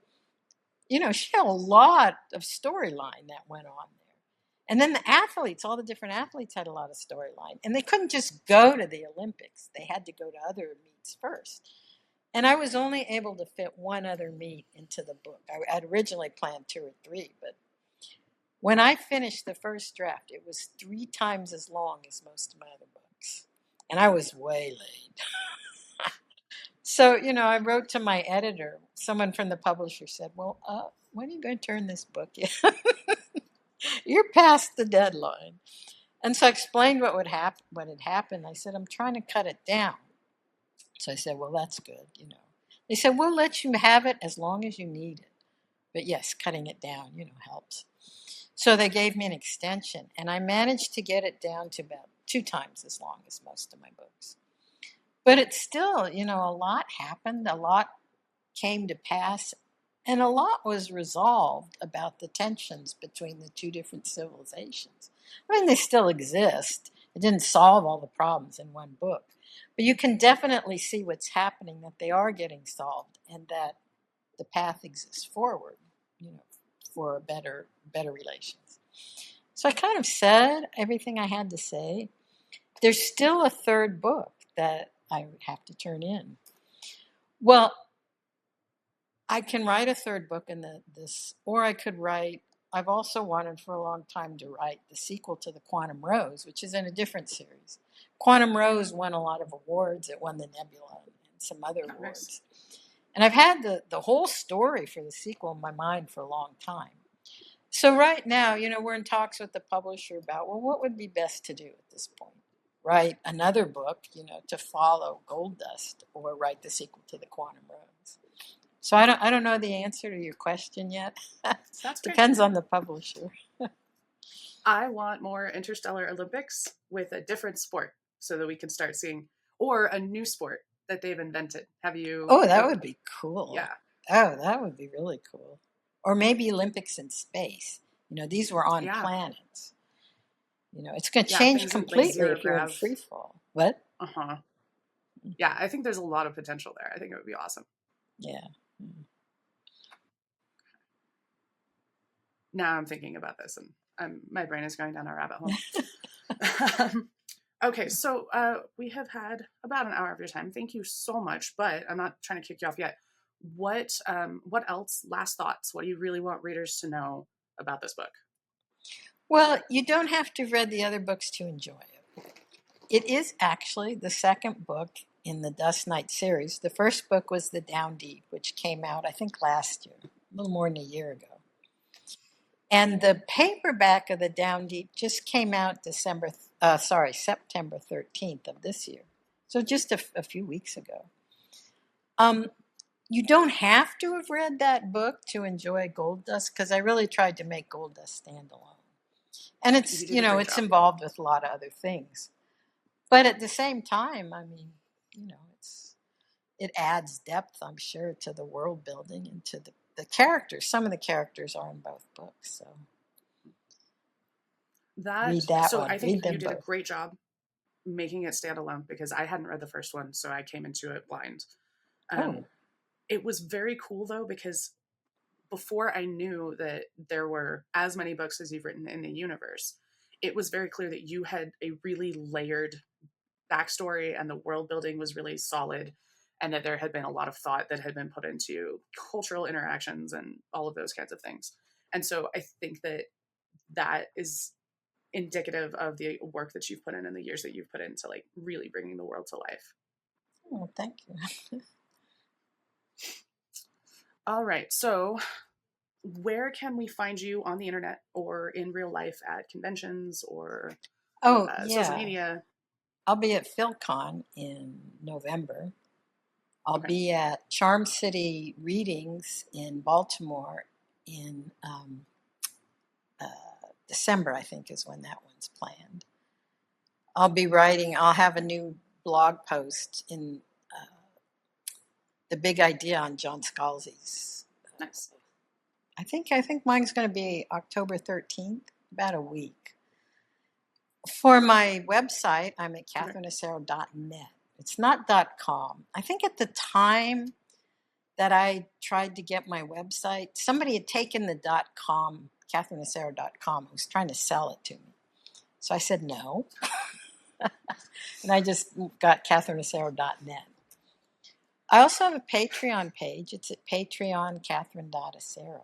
she had a lot of storyline that went on there. And then the athletes, all the different athletes had a lot of storyline. And they couldn't just go to the Olympics. They had to go to other meets first. And I was only able to fit one other meet into the book. I had originally planned 2 or 3, but when I finished the first draft, it was 3 times as long as most of my other books. And I was way late. So, I wrote to my editor. Someone from the publisher said, well, when are you going to turn this book in? You're past the deadline. And so I explained what had happened. I said, I'm trying to cut it down. So I said, well, that's good, They said, we'll let you have it as long as you need it. But yes, cutting it down, helps. So they gave me an extension, and I managed to get it down to about 2 times as long as most of my books. But it's still, a lot happened, a lot came to pass, and a lot was resolved about the tensions between the 2 different civilizations. I mean, they still exist. It didn't solve all the problems in one book. But you can definitely see what's happening, that they are getting solved, and that the path exists forward, for better relations. So I kind of said everything I had to say. There's still a 3rd book that I would have to turn in. Well, I can write a 3rd book in this, or I could write, I've also wanted for a long time to write the sequel to the Quantum Rose, which is in a different series. Quantum Rose won a lot of awards. It won the Nebula and some other awards. And I've had the whole story for the sequel in my mind for a long time. So right now, we're in talks with the publisher about, well, what would be best to do at this point? Write another book, to follow Gold Dust, or write the sequel to the Quantum Rose. So I don't know the answer to your question yet. Depends on the publisher. I want more interstellar Olympics with a different sport so that we can start seeing, or a new sport that they've invented. Have you? Oh, that would be cool. Yeah. Oh, that would be really cool. Or maybe Olympics in space. These were on planets. It's going to change completely if you're in free fall. What? Uh-huh. Yeah, I think there's a lot of potential there. I think it would be awesome. Yeah. Now I'm thinking about this, and my brain is going down a rabbit hole. Okay, so we have had about an hour of your time. Thank you so much, but I'm not trying to kick you off yet. What else? Last thoughts. What do you really want readers to know about this book? Well, you don't have to have read the other books to enjoy it. It is actually the 2nd book in the Dust Knight series. The first book was The Down Deep, which came out, I think, last year, a little more than a year ago. And the paperback of The Down Deep just came out September 13th of this year. So just a few weeks ago. You don't have to have read that book to enjoy Gold Dust, because I really tried to make Gold Dust stand alone. And it's, it's involved with a lot of other things. But at the same time, I mean, it adds depth, I'm sure, to the world building and to the characters, some of the characters are in both books. So read that So one. I think Read them you did a both. great job making it stand alone, because I hadn't read the first one, so I came into it blind. It was very cool though, because before I knew that there were as many books as you've written in the universe, it was very clear that you had a really layered backstory and the world building was really solid, and that there had been a lot of thought that had been put into cultural interactions and all of those kinds of things. And so I think that that is indicative of the work that you've put in and the years that you've put into like really bringing the world to life. Oh, thank you. All right. So where can we find you on the internet or in real life at conventions or social media? I'll be at PhilCon in November. I'll be at Charm City Readings in Baltimore in December, I think is when that one's planned. I'll have a new blog post in The Big Idea on John Scalzi's. Nice. I think mine's going to be October 13th, about a week. For my website, I'm at catherineasaro.net. It's not .com. I think at the time that I tried to get my website, somebody had taken the .com, catherineasaro.com, was trying to sell it to me. So I said no. And I just got catherineasaro.net. I also have a Patreon page. It's at patreon.catherine.asaro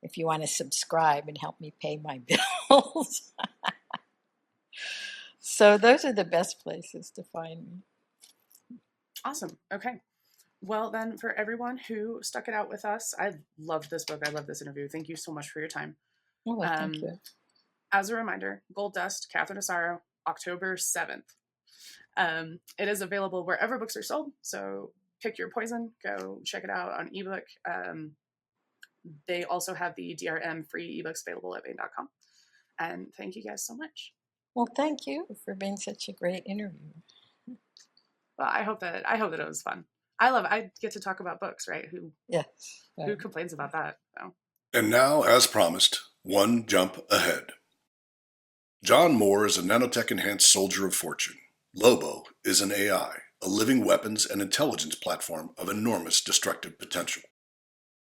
if you want to subscribe and help me pay my bills. So those are the best places to find me. Awesome. Okay. Well, then, for everyone who stuck it out with us, I loved this book. I love this interview. Thank you so much for your time. Oh, thank you. As a reminder, Gold Dust, Catherine Asaro, October 7th. It is available wherever books are sold. So pick your poison. Go check it out on ebook. They also have the DRM free ebooks available at Bain.com. And thank you guys so much. Well, thank you for being such a great interview. Well, I hope that it was fun. I get to talk about books, right? Who complains about that? So. And now, as promised, one jump ahead. John Moore is a nanotech-enhanced soldier of fortune. Lobo is an AI, a living weapons and intelligence platform of enormous destructive potential.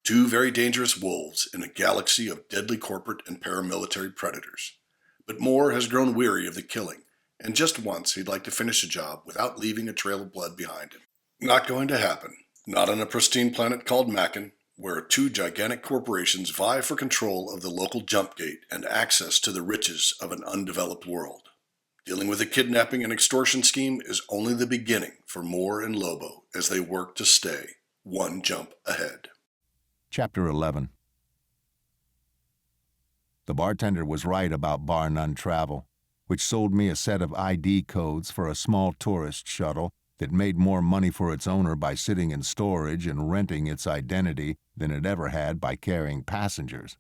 Two very dangerous wolves in a galaxy of deadly corporate and paramilitary predators. But Moore has grown weary of the killing, and just once he'd like to finish the job without leaving a trail of blood behind him. Not going to happen. Not on a pristine planet called Macon, where two gigantic corporations vie for control of the local jump gate and access to the riches of an undeveloped world. Dealing with a kidnapping and extortion scheme is only the beginning for Moore and Lobo as they work to stay one jump ahead. Chapter 11. The bartender was right about Bar None Travel, which sold me a set of ID codes for a small tourist shuttle that made more money for its owner by sitting in storage and renting its identity than it ever had by carrying passengers.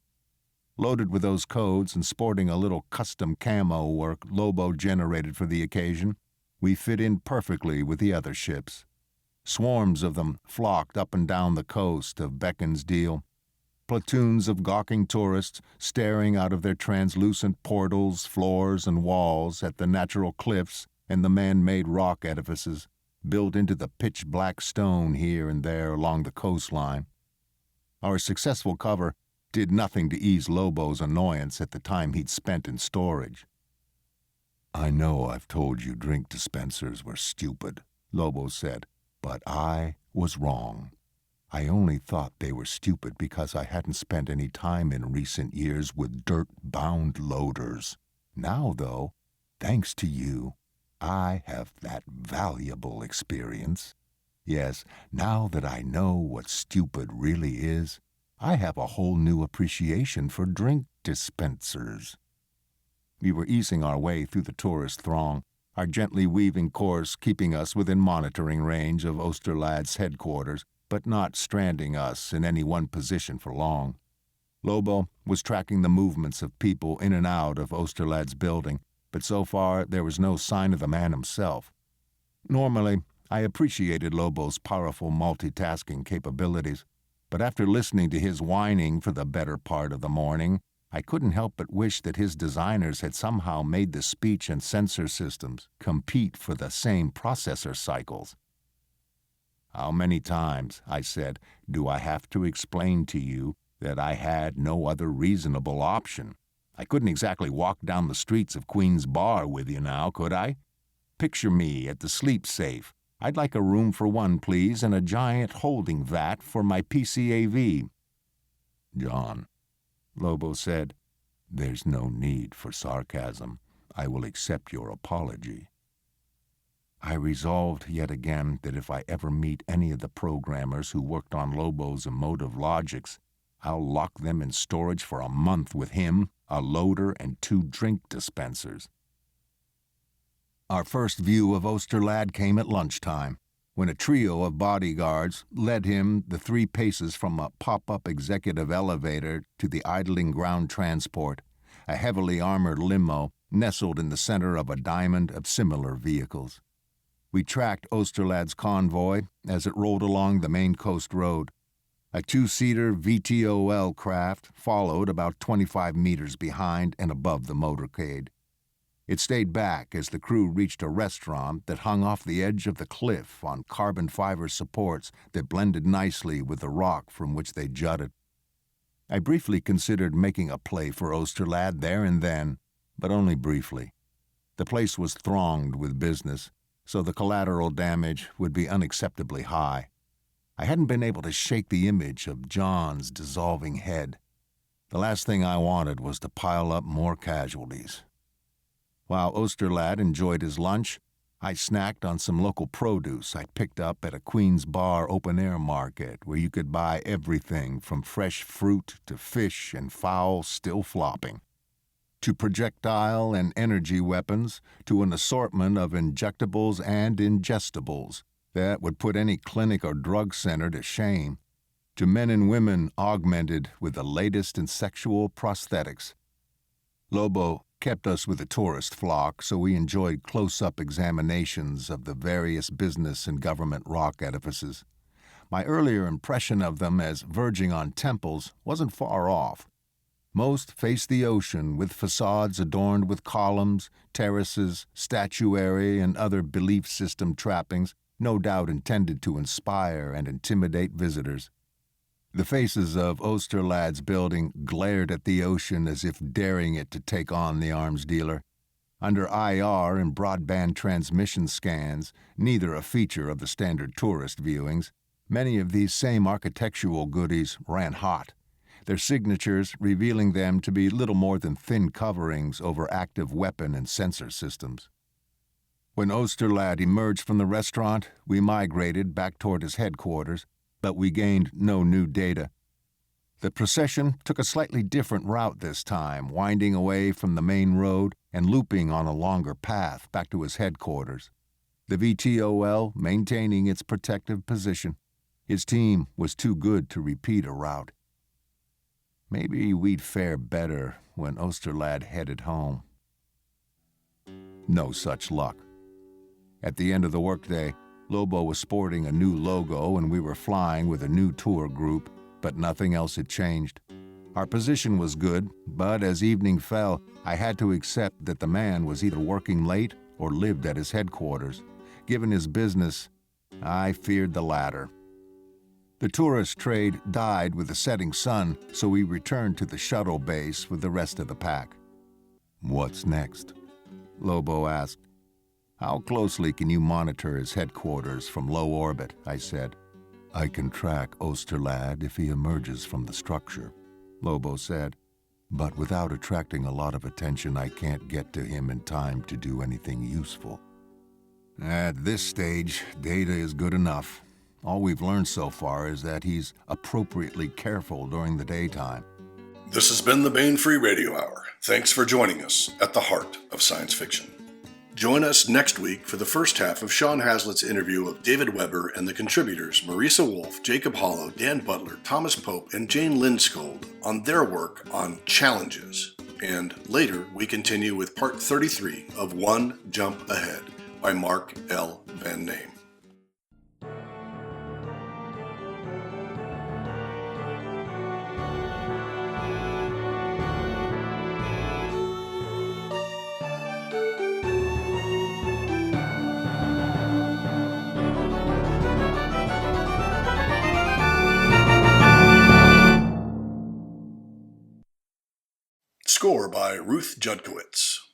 Loaded with those codes and sporting a little custom camo work Lobo generated for the occasion, we fit in perfectly with the other ships. Swarms of them flocked up and down the coast of Beckinsdale, platoons of gawking tourists staring out of their translucent portals, floors, and walls at the natural cliffs and the man-made rock edifices built into the pitch-black stone here and there along the coastline. Our successful cover did nothing to ease Lobo's annoyance at the time he'd spent in storage. "I know I've told you drink dispensers were stupid," Lobo said, "but I was wrong. I only thought they were stupid because I hadn't spent any time in recent years with dirt-bound loaders. Now, though, thanks to you, I have that valuable experience. Yes, now that I know what stupid really is, I have a whole new appreciation for drink dispensers." We were easing our way through the tourist throng, our gently weaving course keeping us within monitoring range of Osterlad's headquarters, but not stranding us in any one position for long. Lobo was tracking the movements of people in and out of Osterlad's building, but so far there was no sign of the man himself. Normally, I appreciated Lobo's powerful multitasking capabilities. But after listening to his whining for the better part of the morning, I couldn't help but wish that his designers had somehow made the speech and sensor systems compete for the same processor cycles. "How many times," I said, "do I have to explain to you that I had no other reasonable option? I couldn't exactly walk down the streets of Queen's Bar with you now, could I? Picture me at the sleep safe. I'd like a room for one, please, and a giant holding vat for my PCAV." "John," Lobo said, "there's no need for sarcasm. I will accept your apology." I resolved yet again that if I ever meet any of the programmers who worked on Lobo's emotive logics, I'll lock them in storage for a month with him, a loader, and 2 drink dispensers. Our first view of Osterlad came at lunchtime, when a trio of bodyguards led him the 3 paces from a pop-up executive elevator to the idling ground transport, a heavily armored limo nestled in the center of a diamond of similar vehicles. We tracked Osterlad's convoy as it rolled along the Main Coast Road. A 2-seater VTOL craft followed about 25 meters behind and above the motorcade. It stayed back as the crew reached a restaurant that hung off the edge of the cliff on carbon fiber supports that blended nicely with the rock from which they jutted. I briefly considered making a play for Osterlad there and then, but only briefly. The place was thronged with business, so the collateral damage would be unacceptably high. I hadn't been able to shake the image of John's dissolving head. The last thing I wanted was to pile up more casualties. While Osterlad enjoyed his lunch, I snacked on some local produce I picked up at a Queen's Bar open-air market where you could buy everything from fresh fruit to fish and fowl still flopping, to projectile and energy weapons, to an assortment of injectables and ingestibles that would put any clinic or drug center to shame, to men and women augmented with the latest in sexual prosthetics. Lobo kept us with a tourist flock, so we enjoyed close-up examinations of the various business and government rock edifices. My earlier impression of them as verging on temples wasn't far off. Most faced the ocean with facades adorned with columns, terraces, statuary, and other belief system trappings, no doubt intended to inspire and intimidate visitors. The faces of Osterlad's building glared at the ocean as if daring it to take on the arms dealer. Under IR and broadband transmission scans, neither a feature of the standard tourist viewings, many of these same architectural goodies ran hot, their signatures revealing them to be little more than thin coverings over active weapon and sensor systems. When Osterlad emerged from the restaurant, we migrated back toward his headquarters, but we gained no new data. The procession took a slightly different route this time, winding away from the main road and looping on a longer path back to his headquarters, the VTOL maintaining its protective position. His team was too good to repeat a route. Maybe we'd fare better when Osterlad headed home. No such luck. At the end of the workday, Lobo was sporting a new logo and we were flying with a new tour group, but nothing else had changed. Our position was good, but as evening fell, I had to accept that the man was either working late or lived at his headquarters. Given his business, I feared the latter. The tourist trade died with the setting sun, so we returned to the shuttle base with the rest of the pack. "What's next?" Lobo asked. "How closely can you monitor his headquarters from low orbit?" I said. "I can track Osterlad if he emerges from the structure," Lobo said. "But without attracting a lot of attention, I can't get to him in time to do anything useful." "At this stage, data is good enough. All we've learned so far is that he's appropriately careful during the daytime." This has been the Bane Free Radio Hour. Thanks for joining us at the heart of science fiction. Join us next week for the first half of Sean Hazlitt's interview of David Weber and the contributors Marisa Wolf, Jacob Hollow, Dan Butler, Thomas Pope, and Jane Lindskold on their work on challenges. And later, we continue with part 33 of One Jump Ahead by Mark L. Van Name. Score by Ruth Judkowitz.